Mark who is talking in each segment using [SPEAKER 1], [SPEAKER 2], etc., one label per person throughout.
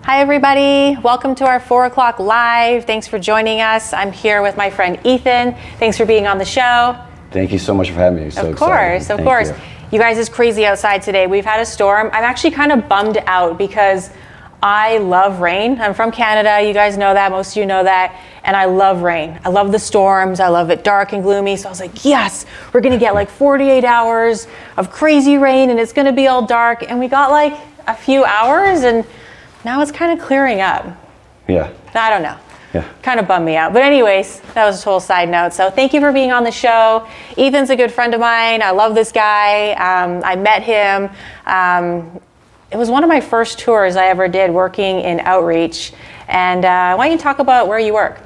[SPEAKER 1] Hi everybody, welcome to our 4 o'clock live. Thanks for joining us. I'm here with my friend Ethan. Thanks for being on the show.
[SPEAKER 2] Thank you so much for having me.
[SPEAKER 1] Of course. You guys, it's crazy outside today. We've had a storm. I'm actually kind of bummed out because I love rain. I'm from Canada. You guys know that. Most of you know that. And I love rain. I love the storms. I love it dark and gloomy. So I was like, yes, we're going to get like 48 hours of crazy rain and it's going to be all dark. And we got like a few hours and now it's kind of clearing up.
[SPEAKER 2] Yeah.
[SPEAKER 1] I don't know.
[SPEAKER 2] Yeah.
[SPEAKER 1] Kind of bummed me out. But anyways, that was a total side note. So thank you for being on the show. Ethan's a good friend of mine. I love this guy. I met him. It was one of my first tours I ever did working in outreach. And why don't you talk about where you work?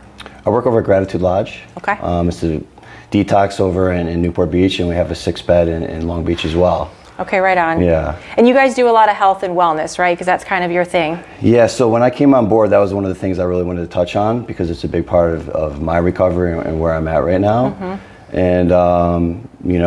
[SPEAKER 2] I work over at Gratitude Lodge.
[SPEAKER 1] Okay.
[SPEAKER 2] It's a detox over in Newport Beach, and we have a 6-bed in Long Beach as well.
[SPEAKER 1] Okay, right on.
[SPEAKER 2] Yeah.
[SPEAKER 1] And you guys do a lot of health and wellness, right? Because that's kind of your thing.
[SPEAKER 2] Yeah, so when I came on board, that was one of the things I really wanted to touch on because it's a big part of my recovery and where I'm at right now. Mm-hmm. And,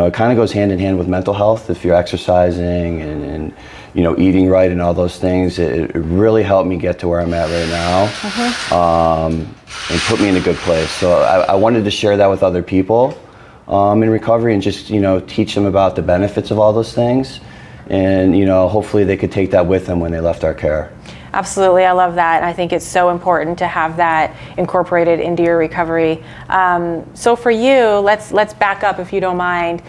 [SPEAKER 2] it kind of goes hand in hand with mental health. If you're exercising and eating right and all those things, it really helped me get to where I'm at right now. Mm-hmm. And put me in a good place. So I wanted to share that with other people. In recovery and just, teach them about the benefits of all those things. And, hopefully they could take that with them when they left our care.
[SPEAKER 1] Absolutely. I love that. I think it's so important to have that incorporated into your recovery. So for you, let's back up if you don't mind.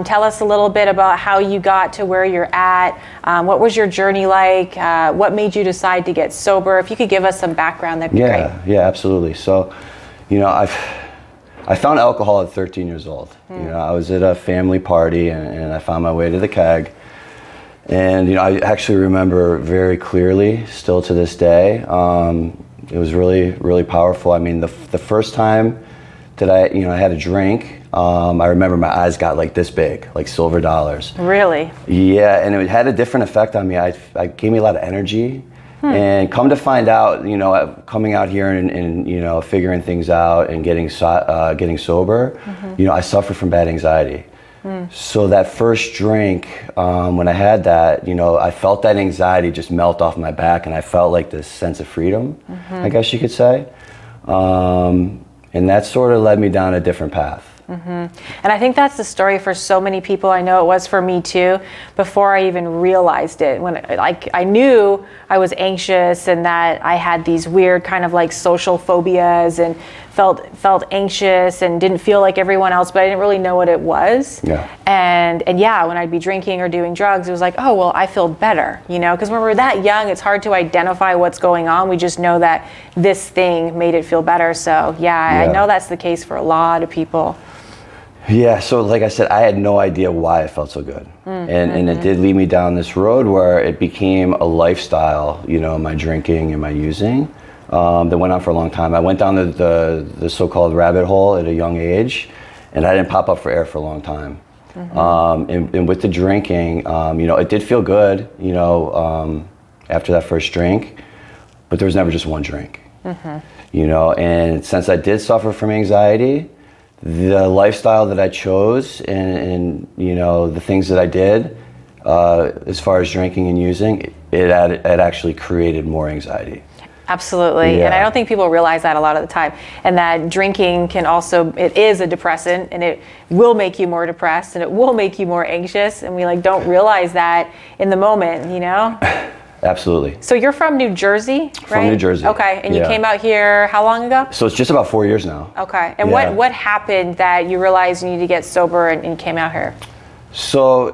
[SPEAKER 1] Tell us a little bit about how you got to where you're at. What was your journey like? What made you decide to get sober? If you could give us some background, that'd be great.
[SPEAKER 2] Yeah, absolutely. So, I found alcohol at 13 years old. I was at a family party and I found my way to the keg. And, I actually remember very clearly, still to this day. It was really, really powerful. I mean, the first time that I had a drink, I remember my eyes got like this big, like silver dollars.
[SPEAKER 1] Really?
[SPEAKER 2] Yeah, and it had a different effect on me. It gave me a lot of energy. And come to find out, coming out here and figuring things out and getting sober, mm-hmm. I suffer from bad anxiety. So that first drink, when I had that, I felt that anxiety just melt off my back, and I felt like this sense of freedom, mm-hmm. I guess you could say. And that sort of led me down a different path.
[SPEAKER 1] Mm-hmm. And I think that's the story for so many people. I know it was for me too, before I even realized it. When I knew I was anxious and that I had these weird kind of like social phobias and felt anxious and didn't feel like everyone else, but I didn't really know what it was.
[SPEAKER 2] Yeah.
[SPEAKER 1] And yeah, when I'd be drinking or doing drugs, it was like, oh, well, I feel better, because when we're that young, it's hard to identify what's going on. We just know that this thing made it feel better. So yeah. I know that's the case for a lot of people.
[SPEAKER 2] Yeah, so like I said, I had no idea why I felt so good. Mm-hmm. And it did lead me down this road where it became a lifestyle, my drinking and my using, that went on for a long time. I went down the so-called rabbit hole at a young age, and I didn't pop up for air for a long time. Mm-hmm. And with the drinking, it did feel good, after that first drink, but there was never just one drink. Mm-hmm. And since I did suffer from anxiety, the lifestyle that I chose and the things that I did as far as drinking and using, it actually created more anxiety.
[SPEAKER 1] Absolutely. Yeah. And I don't think people realize that a lot of the time. And that drinking it is a depressant, and it will make you more depressed, and it will make you more anxious, and we don't realize that in the moment,
[SPEAKER 2] Absolutely.
[SPEAKER 1] So you're from New Jersey, right?
[SPEAKER 2] From New Jersey.
[SPEAKER 1] Okay, and you came out here how long ago?
[SPEAKER 2] So it's just about 4 years now.
[SPEAKER 1] Okay, and what happened that you realized you need to get sober and came out here?
[SPEAKER 2] So,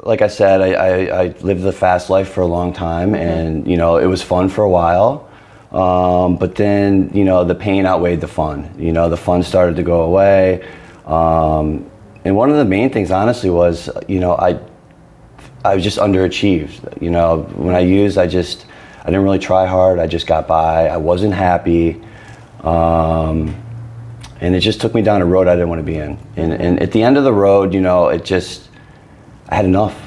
[SPEAKER 2] like I said, I lived the fast life for a long time, mm-hmm. and, it was fun for a while. But then, the pain outweighed the fun. The fun started to go away. And one of the main things, honestly, was, I was just underachieved. When I used, I didn't really try hard. I just got by. I wasn't happy. And it just took me down a road I didn't want to be in. And at the end of the road, I had enough.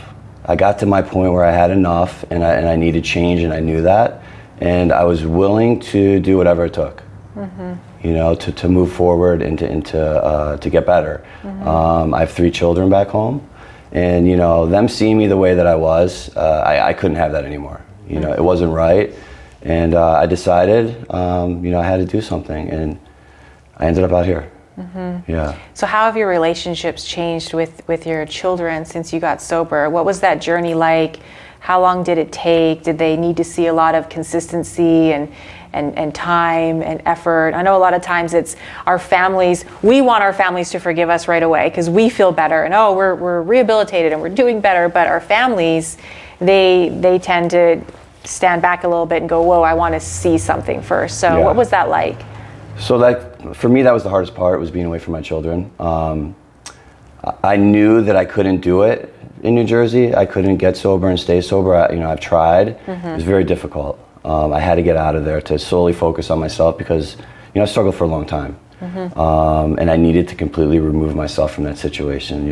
[SPEAKER 2] I got to my point where I had enough, and I needed change, and I knew that. And I was willing to do whatever it took, mm-hmm. To move forward and to get better. Mm-hmm. I have 3 children back home. And, them seeing me the way that I was, I couldn't have that anymore. You know, it wasn't right. And I decided, you know, I had to do something, and I ended up out here. Yeah.
[SPEAKER 1] So how have your relationships changed with your children since you got sober? What was that journey like? How long did it take? Did they need to see a lot of consistency and time and effort? I know a lot of times it's our families, we want our families to forgive us right away because we feel better and we're rehabilitated and we're doing better, but our families, they tend to stand back a little bit and go, whoa, I want to see something first. So what was that like?
[SPEAKER 2] So for me, that was the hardest part, was being away from my children. I knew that I couldn't do it in New Jersey. I couldn't get sober and stay sober. I've tried. It was very difficult. I had to get out of there to solely focus on myself because, I struggled for a long time. And I needed to completely remove myself from that situation.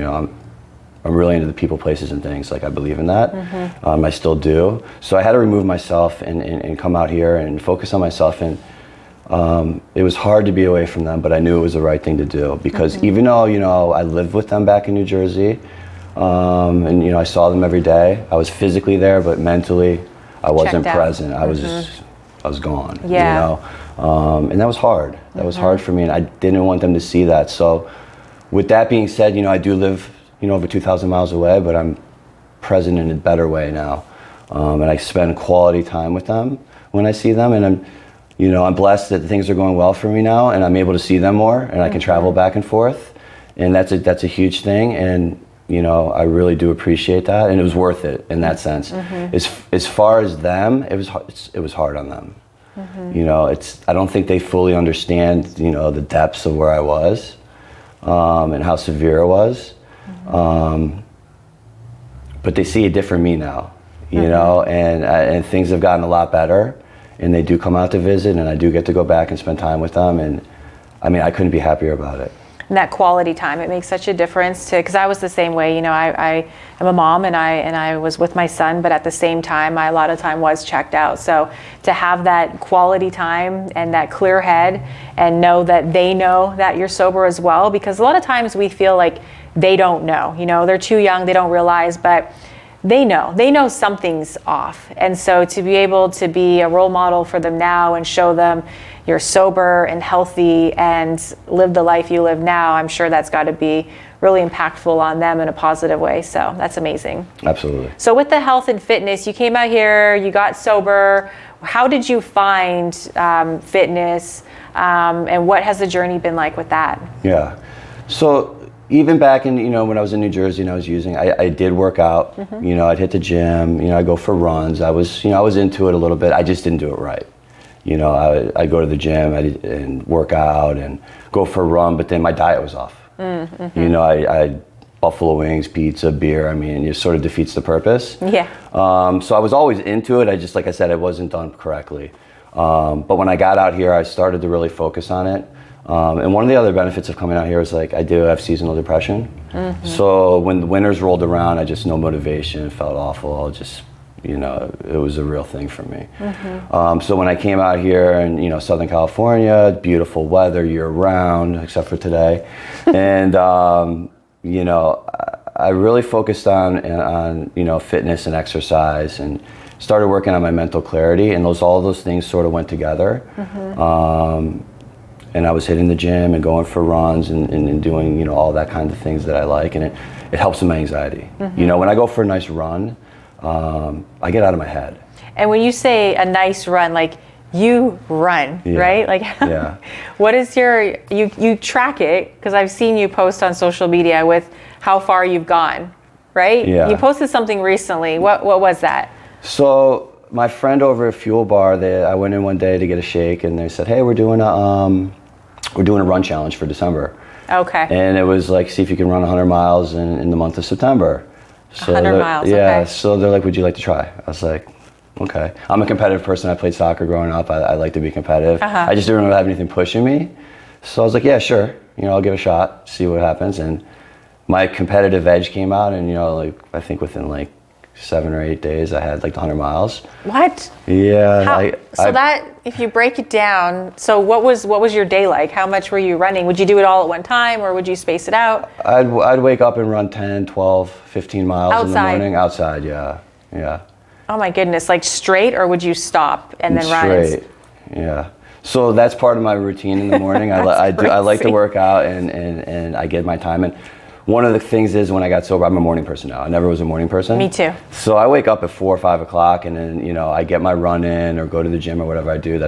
[SPEAKER 2] I'm really into the people, places, and things. Like, I believe in that. I still do. So I had to remove myself and come out here and focus on myself. And it was hard to be away from them, but I knew it was the right thing to do because even though, I lived with them back in New Jersey, and I saw them every day. I was physically there, but mentally I wasn't present. I was gone. Yeah. And that was hard. That was hard for me, and I didn't want them to see that. So with that being said, I do live, over 2,000 miles away, but I'm present in a better way now. And I spend quality time with them when I see them, and I'm blessed that things are going well for me now, and I'm able to see them more, and I can travel back and forth, and that's a huge thing. And I really do appreciate that, and it was worth it in that sense. As far as them, it was hard on them. I don't think they fully understand, the depths of where I was, and how severe it was. But they see a different me now, and things have gotten a lot better, and they do come out to visit, and I do get to go back and spend time with them, and I couldn't be happier about it.
[SPEAKER 1] And that quality time, it makes such a difference because I was the same way. I am a mom, and I was with my son, but at the same time, a lot of time was checked out. So to have that quality time and that clear head and know that they know that you're sober as well, because a lot of times we feel like they don't know, they're too young, they don't realize, but they know something's off. And so to be able to be a role model for them now and show them you're sober and healthy and live the life you live now, I'm sure that's got to be really impactful on them in a positive way. So that's amazing.
[SPEAKER 2] Absolutely.
[SPEAKER 1] So with the health and fitness, you came out here, you got sober. How did you find fitness, and what has the journey been like with that?
[SPEAKER 2] Yeah. So even back in, when I was in New Jersey and I was using, I did work out, I'd hit the gym, I'd go for runs. I was into it a little bit. I just didn't do it right. I'd go to the gym and work out and go for a run, but then my diet was off. I buffalo wings, pizza, beer. It sort of defeats the purpose. Yeah. So I was always into it. Like I said, it wasn't done correctly. But when I got out here, I started to really focus on it. And one of the other benefits of coming out here is I do have seasonal depression. So when the winters rolled around, I just no motivation, felt awful. It was a real thing for me. So when I came out here in Southern California, beautiful weather year round, except for today, and I really focused on fitness and exercise, and started working on my mental clarity, and all those things sort of went together. And I was hitting the gym and going for runs and doing all that kind of things that I like, and it helps with my anxiety. When I go for a nice run, I get out of my head.
[SPEAKER 1] And when you say a nice run, you run, right?
[SPEAKER 2] Yeah.
[SPEAKER 1] What is you track it, because I've seen you post on social media with how far you've gone, right?
[SPEAKER 2] Yeah.
[SPEAKER 1] You posted something recently. What was that?
[SPEAKER 2] So my friend over at Fuel Bar, I went in one day to get a shake, and they said, "Hey, we're doing a run challenge for December." Okay. And it was see if you can run 100 miles in the month of September.
[SPEAKER 1] So 100 miles,
[SPEAKER 2] yeah,
[SPEAKER 1] okay.
[SPEAKER 2] So they're like, "Would you like to try?" I was like, "Okay." I'm a competitive person. I played soccer growing up. I like to be competitive. I just didn't really have anything pushing me. So I was like, "Yeah, sure. I'll give it a shot, see what happens." And my competitive edge came out, and I think within 7 or 8 days, I had 100 miles.
[SPEAKER 1] What?
[SPEAKER 2] Yeah.
[SPEAKER 1] That, if you break it down, so what was your day like? How much were you running? Would you do it all at one time, or would you space it out?
[SPEAKER 2] I'd wake up and run 10, 12, 15 miles
[SPEAKER 1] outside.
[SPEAKER 2] In the morning. Outside, yeah.
[SPEAKER 1] Oh my goodness, like straight, or would you stop and then run?
[SPEAKER 2] Straight, yeah. So that's part of my routine in the morning. I like to work out and I get my time in. One of the things is when I got sober, I'm a morning person now. I never was a morning person.
[SPEAKER 1] Me too.
[SPEAKER 2] So I wake up at 4 or 5 o'clock and then, you know, I get my run in or go to the gym or whatever I do.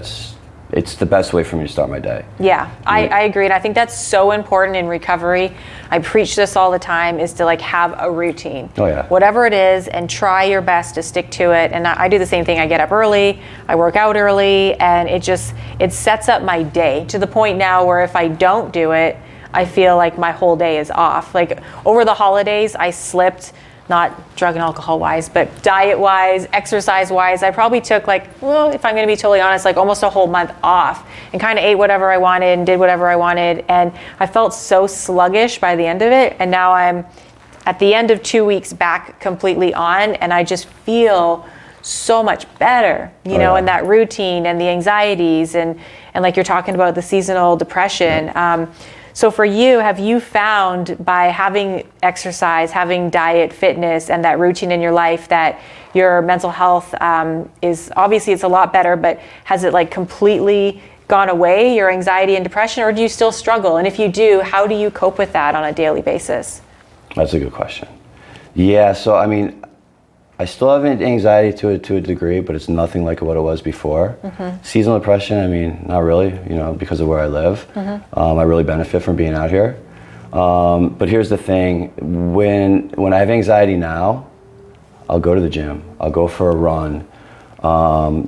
[SPEAKER 2] It's the best way for me to start my day.
[SPEAKER 1] Yeah, I agree. And I think that's so important in recovery. I preach this all the time, is to like have a routine.
[SPEAKER 2] Oh yeah.
[SPEAKER 1] Whatever it is, and try your best to stick to it. And I do the same thing. I get up early, I work out early, and it sets up my day to the point now where if I don't do it, I feel like my whole day is off. Like over the holidays, I slipped, not drug and alcohol wise, but diet wise, exercise wise. I probably took like, well, if I'm gonna be totally honest, like almost a whole month off and kind of ate whatever I wanted and did whatever I wanted. And I felt so sluggish by the end of it. And now I'm at the end of 2 weeks back completely on, and I just feel so much better, you know, in that routine and the anxieties and like you're talking about the seasonal depression. Yeah. So for you, have you found by having exercise, having diet, fitness, and that routine in your life that your mental health is, obviously it's a lot better, but has it like completely gone away, your anxiety and depression, or do you still struggle? And if you do, how do you cope with that on a daily basis?
[SPEAKER 2] That's a good question. Yeah, so I mean, I still have anxiety to a degree, but it's nothing like what it was before. Mm-hmm. Seasonal depression, I mean, not really, you know, because of where I live. Mm-hmm. I really benefit from being out here. But here's the thing, when I have anxiety now, I'll go to the gym, I'll go for a run,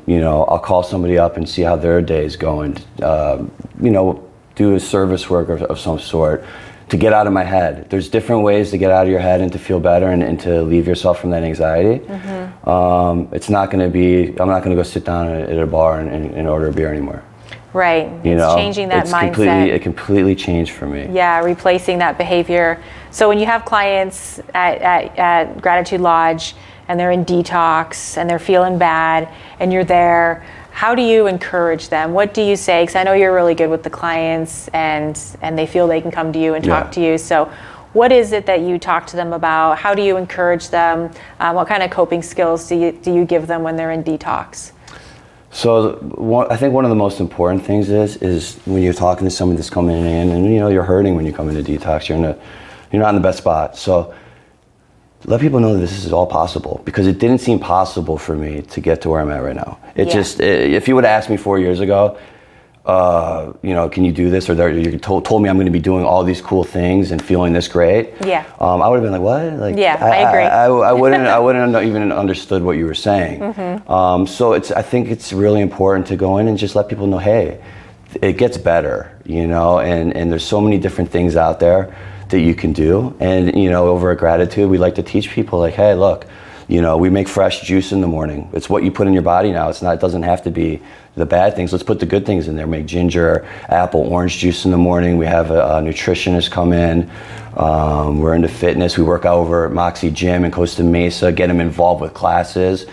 [SPEAKER 2] you know, I'll call somebody up and see how their day is going, you know, do a service work of some sort, to get out of my head. There's different ways to get out of your head and to feel better and to relieve yourself from that anxiety. Mm-hmm. It's not gonna be, I'm not gonna go sit down at a bar and order a beer anymore.
[SPEAKER 1] Right, it's changing that mindset.
[SPEAKER 2] It completely changed for me.
[SPEAKER 1] Yeah, replacing that behavior. So when you have clients at Gratitude Lodge and they're in detox and they're feeling bad and you're there, how do you encourage them? What do you say? Because I know you're really good with the clients and they feel they can come to you and talk to you. So what is it that you talk to them about? How do you encourage them? What kind of coping skills do you give them when they're in detox?
[SPEAKER 2] So I think one of the most important things is when you're talking to someone that's coming in and you know you're hurting when you come into detox, you're not in the best spot. So let people know that this is all possible, because it didn't seem possible for me to get to where I'm at right now. If you would have asked me 4 years ago, you know, can you do this? Or you told me I'm going to be doing all these cool things and feeling this great. Yeah. I would have been like, what? Like,
[SPEAKER 1] yeah, I agree.
[SPEAKER 2] I wouldn't have even understood what you were saying. Mm-hmm. So I think it's really important to go in and just let people know, hey, it gets better, you know, and there's so many different things out there that you can do. And, you know, over at Gratitude, we like to teach people like, hey, look, you know, we make fresh juice in the morning. It's what you put in your body now. It doesn't have to be the bad things. Let's put the good things in there. Make ginger, apple, orange juice in the morning. We have a nutritionist come in. We're into fitness. We work out over at Moxie Gym in Costa Mesa, get them involved with classes.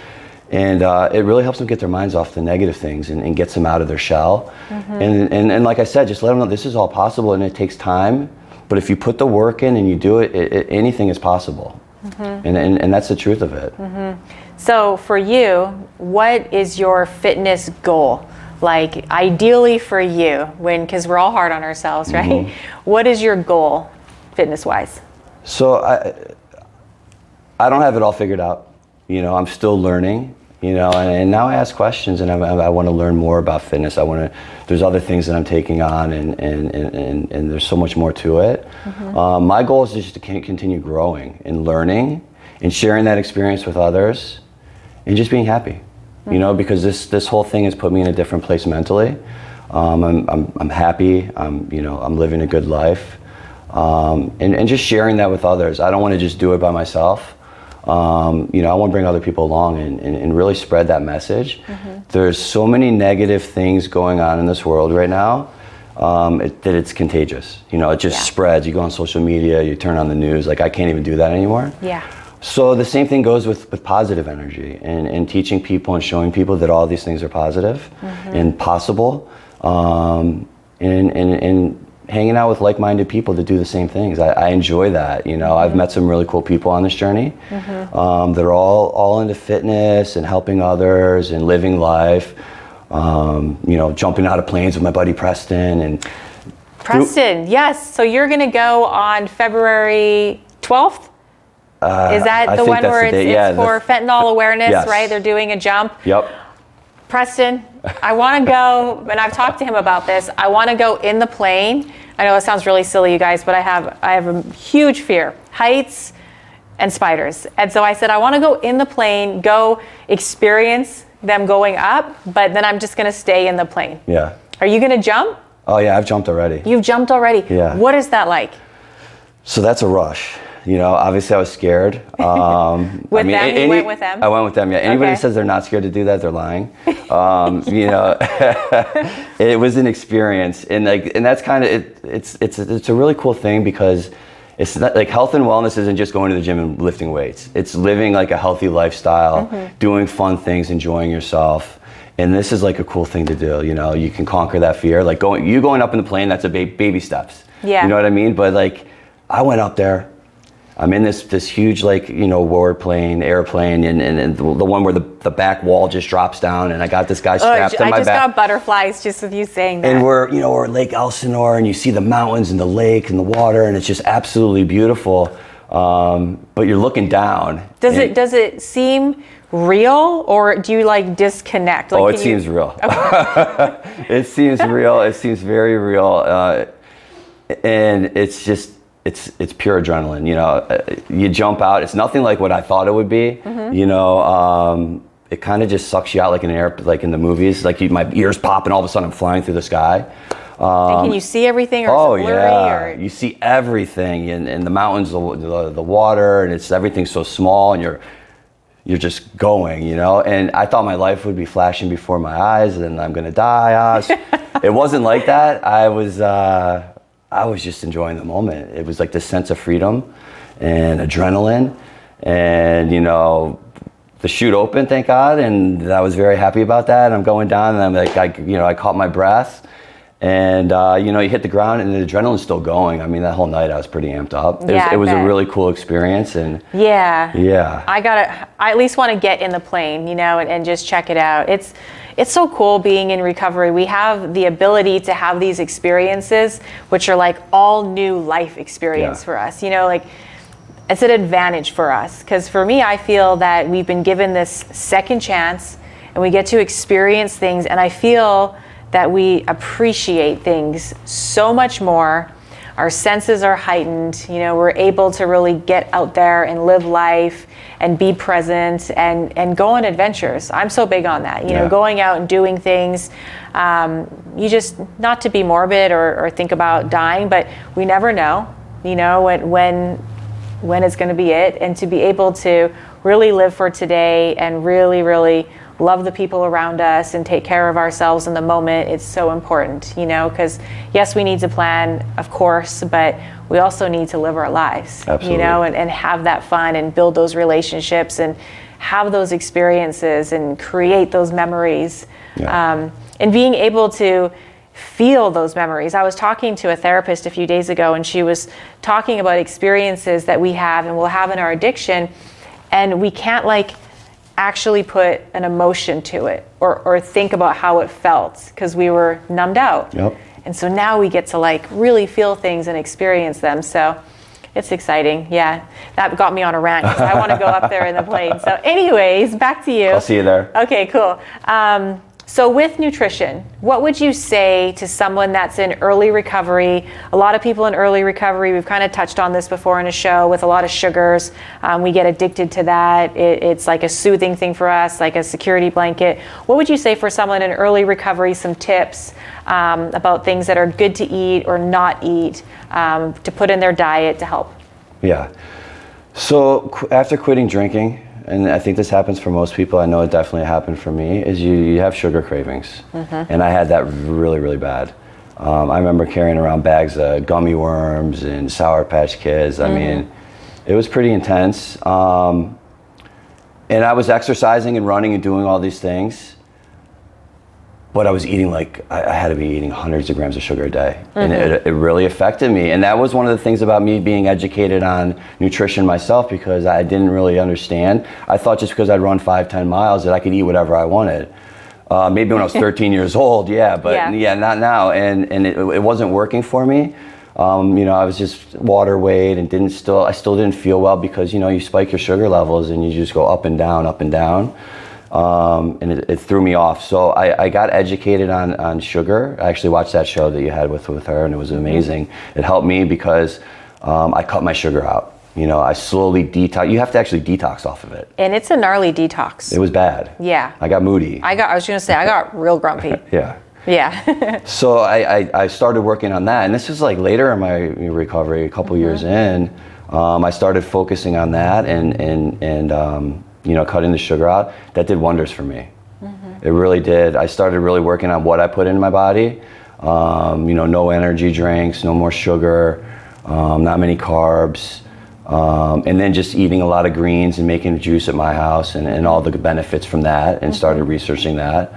[SPEAKER 2] And it really helps them get their minds off the negative things and gets them out of their shell. Mm-hmm. And like I said, just let them know this is all possible and it takes time. But if you put the work in and you do it, anything is possible. Mm-hmm. And that's the truth of it. Mm-hmm.
[SPEAKER 1] So for you, what is your fitness goal? Like ideally for you, because we're all hard on ourselves, right? Mm-hmm. What is your goal fitness-wise? So
[SPEAKER 2] I don't have it all figured out. You know, I'm still learning. You know, and now I ask questions, and I want to learn more about fitness. There's other things that I'm taking on, and there's so much more to it. Mm-hmm. My goal is just to continue growing and learning and sharing that experience with others, and just being happy. Mm-hmm. You know, because this whole thing has put me in a different place mentally. I'm happy. I'm living a good life, and just sharing that with others. I don't want to just do it by myself. You know, I want to bring other people along and really spread that message. Mm-hmm. There's so many negative things going on in this world right now that it's contagious. You know, it just spreads. You go on social media, you turn on the news, like I can't even do that anymore. Yeah. So the same thing goes with positive energy and teaching people and showing people that all these things are positive and possible. And hanging out with like-minded people to do the same things. I enjoy that. You know, I've met some really cool people on this journey. They're all into fitness and helping others and living life. You know, jumping out of planes with my buddy Preston and.
[SPEAKER 1] Preston, yes. So you're going to go on February 12th? Is that the one where it's for fentanyl awareness,
[SPEAKER 2] yes.
[SPEAKER 1] right? They're doing a jump.
[SPEAKER 2] Yep.
[SPEAKER 1] Preston, I want to go, and I've talked to him about this. I want to go in the plane. I know it sounds really silly, you guys, but I have a huge fear, heights and spiders. And so I said, I want to go in the plane, go experience them going up, but then I'm just going to stay in the plane.
[SPEAKER 2] Yeah.
[SPEAKER 1] Are you going to jump?
[SPEAKER 2] Oh yeah, I've jumped already.
[SPEAKER 1] You've jumped already?
[SPEAKER 2] Yeah.
[SPEAKER 1] What is that like?
[SPEAKER 2] So that's a rush. You know, obviously I was scared.
[SPEAKER 1] You went with them?
[SPEAKER 2] I went with them, yeah. Anybody
[SPEAKER 1] Okay.
[SPEAKER 2] says they're not scared to do that, they're lying. You know, it was an experience, and that's kind of it's a really cool thing because it's not like health and wellness isn't just going to the gym and lifting weights. It's living like a healthy lifestyle, doing fun things, enjoying yourself. And this is like a cool thing to do, you know, you can conquer that fear. Like going up in the plane, that's a baby steps.
[SPEAKER 1] Yeah.
[SPEAKER 2] You know what I mean? But like, I went up there, I'm in this huge, like, you know, airplane, and the one where the back wall just drops down, and I got this guy strapped to my back.
[SPEAKER 1] I just got butterflies just with you saying that.
[SPEAKER 2] And we're Lake Elsinore, and you see the mountains and the lake and the water, and it's just absolutely beautiful. But you're looking down.
[SPEAKER 1] Does it seem real, or do you like disconnect? Like,
[SPEAKER 2] it seems real. Okay. It seems real. It seems very real, and it's just it's pure adrenaline. You know, you jump out. It's nothing like what I thought it would be. You know, it kind of just sucks you out like like in the movies. Like my ears pop, and all of a sudden I'm flying through the sky.
[SPEAKER 1] And can you see everything, or is it blurry?
[SPEAKER 2] Yeah,
[SPEAKER 1] or?
[SPEAKER 2] you see everything, and the mountains, the water, and everything's so small, and you're just going, you know. And I thought my life would be flashing before my eyes, and I'm gonna die. It wasn't like that. I was just enjoying the moment. It was like this sense of freedom and adrenaline, and you know, the chute opened, thank God, and I was very happy about that. And I'm going down, and I'm like, I caught my breath. And you know, you hit the ground, and the adrenaline's still going. I mean, that whole night I was pretty amped up. It was a really cool experience, and
[SPEAKER 1] yeah. I at least want to get in the plane, you know, and just check it out. It's so cool being in recovery. We have the ability to have these experiences, which are like all new life experience for us. You know, like it's an advantage for us, because for me, I feel that we've been given this second chance, and we get to experience things, and I feel that we appreciate things so much more. Our senses are heightened. You know, we're able to really get out there and live life and be present and go on adventures. I'm so big on that, you know, going out and doing things. You just, not to be morbid or think about dying, but we never know, you know, when it's going to be it. And to be able to really live for today and really, really love the people around us and take care of ourselves in the moment, it's so important, you know, because yes, we need to plan, of course, but we also need to live our lives. Absolutely. You know, and have that fun and build those relationships and have those experiences and create those memories. And being able to feel those memories. I was talking to a therapist a few days ago, and she was talking about experiences that we have and will have in our addiction, and we can't like actually put an emotion to it or think about how it felt because we were numbed out. And so now we get to like really feel things and experience them. So it's exciting. Yeah, that got me on a rant because I want to go up there in the plane. So anyways, back to you.
[SPEAKER 2] I'll see you there.
[SPEAKER 1] Okay, cool. So with nutrition, what would you say to someone that's in early recovery? A lot of people in early recovery, we've kind of touched on this before in a show, with a lot of sugars. We get addicted to that. It's like a soothing thing for us, like a security blanket. What would you say for someone in early recovery, some tips about things that are good to eat or not eat, to put in their diet to help? Yeah.
[SPEAKER 2] So after quitting drinking, and I think this happens for most people, I know it definitely happened for me, is you have sugar cravings. And I had that really, really bad. I remember carrying around bags of gummy worms and Sour Patch Kids. I mean, it was pretty intense. And I was exercising and running and doing all these things. but I was eating I had to be eating hundreds of grams of sugar a day. And it really affected me. And that was one of the things about me being educated on nutrition myself, because I didn't really understand. I thought just because I'd run 5-10 miles that I could eat whatever I wanted. Maybe when I was 13 years old, but not now. And it wasn't working for me. I was just water weight and I still didn't feel well, because, you spike your sugar levels and you just go up and down, up and down. And it threw me off. So I got educated on sugar. I actually watched that show that you had with her, and it was amazing. It helped me because I cut my sugar out. I slowly detox. You have to actually detox off of it.
[SPEAKER 1] And it's a gnarly detox.
[SPEAKER 2] It was bad.
[SPEAKER 1] Yeah.
[SPEAKER 2] I got moody.
[SPEAKER 1] I was going to say, I got real grumpy.
[SPEAKER 2] Yeah.
[SPEAKER 1] Yeah.
[SPEAKER 2] So I started working on that. And this is later in my recovery, a couple years in. I started focusing on that and cutting the sugar out. That did wonders for me. It really did. I started really working on what I put in my body. No energy drinks, no more sugar, not many carbs, and then just eating a lot of greens and making juice at my house and all the benefits from that, and started researching that.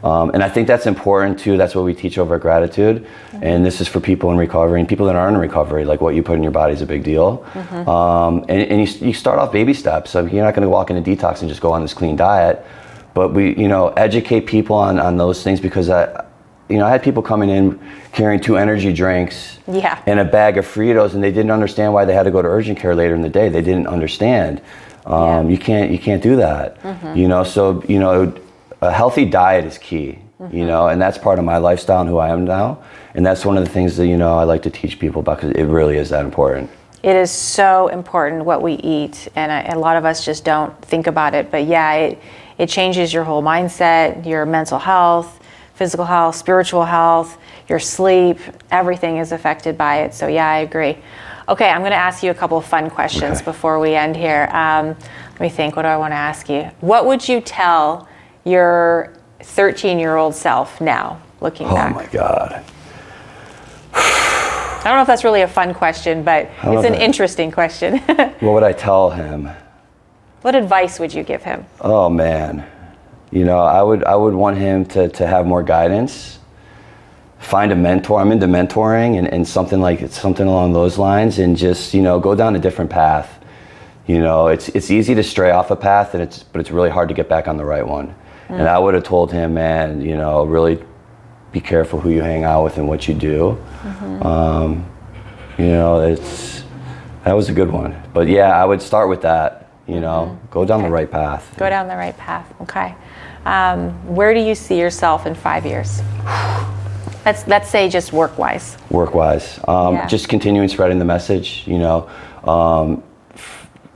[SPEAKER 2] And I think that's important too. That's what we teach over at Gratitude. And this is for people in recovery and people that aren't in recovery. What you put in your body is a big deal. And you start off baby steps. So you're not going to walk into detox and just go on this clean diet. But we, educate people on those things, because I had people coming in carrying 2 energy drinks and a bag of Fritos, and they didn't understand why they had to go to urgent care later in the day. They didn't understand. You can't do that. So a healthy diet is key, and that's part of my lifestyle and who I am now. And that's one of the things that, I like to teach people about, because it really is that important.
[SPEAKER 1] It is so important what we eat, and a lot of us just don't think about it. But it changes your whole mindset, your mental health, physical health, spiritual health, your sleep, everything is affected by it. So I agree. Okay, I'm going to ask you a couple of fun questions before we end here. Let me think, what do I want to ask you? What would you tell your 13-year-old self now, looking back?
[SPEAKER 2] Oh my God.
[SPEAKER 1] I don't know if that's really a fun question, but it's an interesting question.
[SPEAKER 2] What would I tell him?
[SPEAKER 1] What advice would you give him?
[SPEAKER 2] Oh man. I would want him to have more guidance, find a mentor. I'm into mentoring and something along those lines, and just, go down a different path. It's easy to stray off a path, but it's really hard to get back on the right one. And I would have told him, man, really be careful who you hang out with and what you do. That was a good one. But I would start with that, go down the right path.
[SPEAKER 1] Go down the right path, okay. Where do you see yourself in 5 years? Let's say just work-wise.
[SPEAKER 2] Work-wise, just continuing spreading the message, the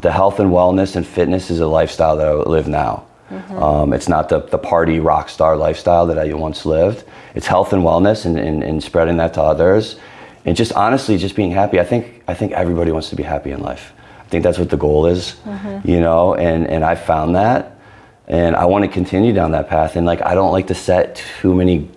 [SPEAKER 2] health and wellness and fitness is a lifestyle that I live now. It's not the party rock star lifestyle that I once lived. It's health and wellness and spreading that to others, and just honestly just being happy. I think everybody wants to be happy in life. I think that's what the goal is, and I found that, and I want to continue down that path. And I don't like to set too many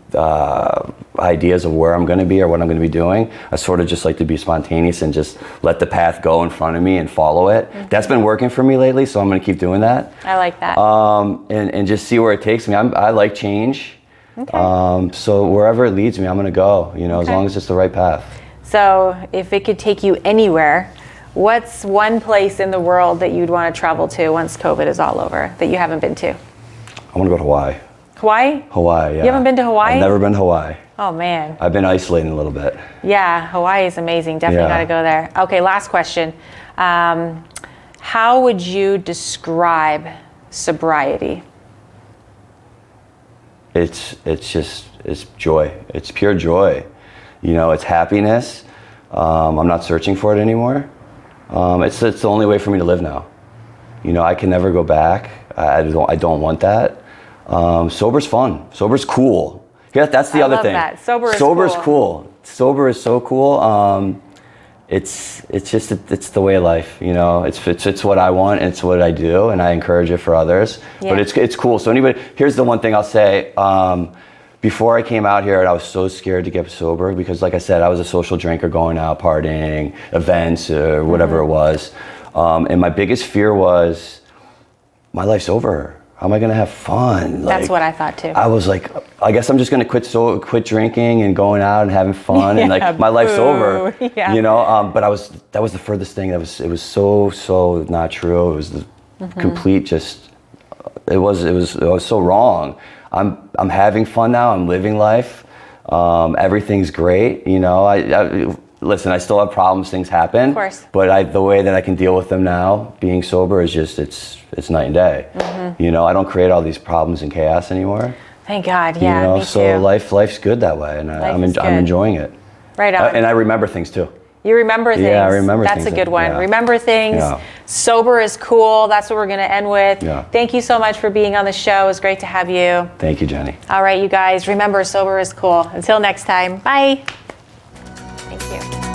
[SPEAKER 2] ideas of where I'm going to be or what I'm going to be doing. I sort of just like to be spontaneous and just let the path go in front of me and follow it. That's been working for me lately, so I'm going to keep doing that.
[SPEAKER 1] I like that.
[SPEAKER 2] And just see where it takes me. I like change. Okay. So wherever it leads me, I'm going to go, as long as it's the right path.
[SPEAKER 1] So if it could take you anywhere, what's one place in the world that you'd want to travel to once COVID is all over that you haven't been to?
[SPEAKER 2] I want to go to Hawaii.
[SPEAKER 1] Hawaii?
[SPEAKER 2] Hawaii, yeah.
[SPEAKER 1] You haven't been to Hawaii?
[SPEAKER 2] I've never been to Hawaii.
[SPEAKER 1] Oh, man.
[SPEAKER 2] I've been isolating a little bit.
[SPEAKER 1] Yeah, Hawaii is amazing. Definitely got to go there. Okay, last question. How would you describe sobriety?
[SPEAKER 2] It's joy. It's pure joy. It's happiness. I'm not searching for it anymore. It's the only way for me to live now. I can never go back. I don't want that. Sober's fun. Sober's cool. Yeah, that's the other thing.
[SPEAKER 1] That. Sober's
[SPEAKER 2] cool. Sober is so cool. It's the way of life. It's what I want. And it's what I do, and I encourage it for others. Yeah. But it's cool. So here's the one thing I'll say. Before I came out here, I was so scared to get sober because, like I said, I was a social drinker, going out, partying, events, or whatever it was. And my biggest fear was, my life's over. how am I gonna have fun?
[SPEAKER 1] That's what I thought too.
[SPEAKER 2] I was like, I guess I'm just gonna quit drinking and going out and having fun, and like my life's over.
[SPEAKER 1] Yeah.
[SPEAKER 2] You know, but that was the furthest thing. It was so not true. It was the complete just. It was so wrong. I'm having fun now. I'm living life. Everything's great. You know, I listen. I still have problems. Things happen.
[SPEAKER 1] Of course.
[SPEAKER 2] But the way that I can deal with them now, being sober, is just it's night and day. You know, I don't create all these problems and chaos anymore.
[SPEAKER 1] Thank God. Yeah.
[SPEAKER 2] You know,
[SPEAKER 1] me
[SPEAKER 2] so
[SPEAKER 1] too.
[SPEAKER 2] life's good that way, and I'm enjoying it.
[SPEAKER 1] Right on.
[SPEAKER 2] And I remember things too.
[SPEAKER 1] You remember things.
[SPEAKER 2] Yeah, I remember
[SPEAKER 1] That's
[SPEAKER 2] things.
[SPEAKER 1] a good one.
[SPEAKER 2] Yeah.
[SPEAKER 1] Remember things.
[SPEAKER 2] Yeah.
[SPEAKER 1] Sober is cool. That's what we're going to end with.
[SPEAKER 2] Yeah.
[SPEAKER 1] Thank you so much for being on the show. It was great to have you.
[SPEAKER 2] Thank you, Jenny.
[SPEAKER 1] All right, you guys, remember, sober is cool. Until next time, bye. Thank you.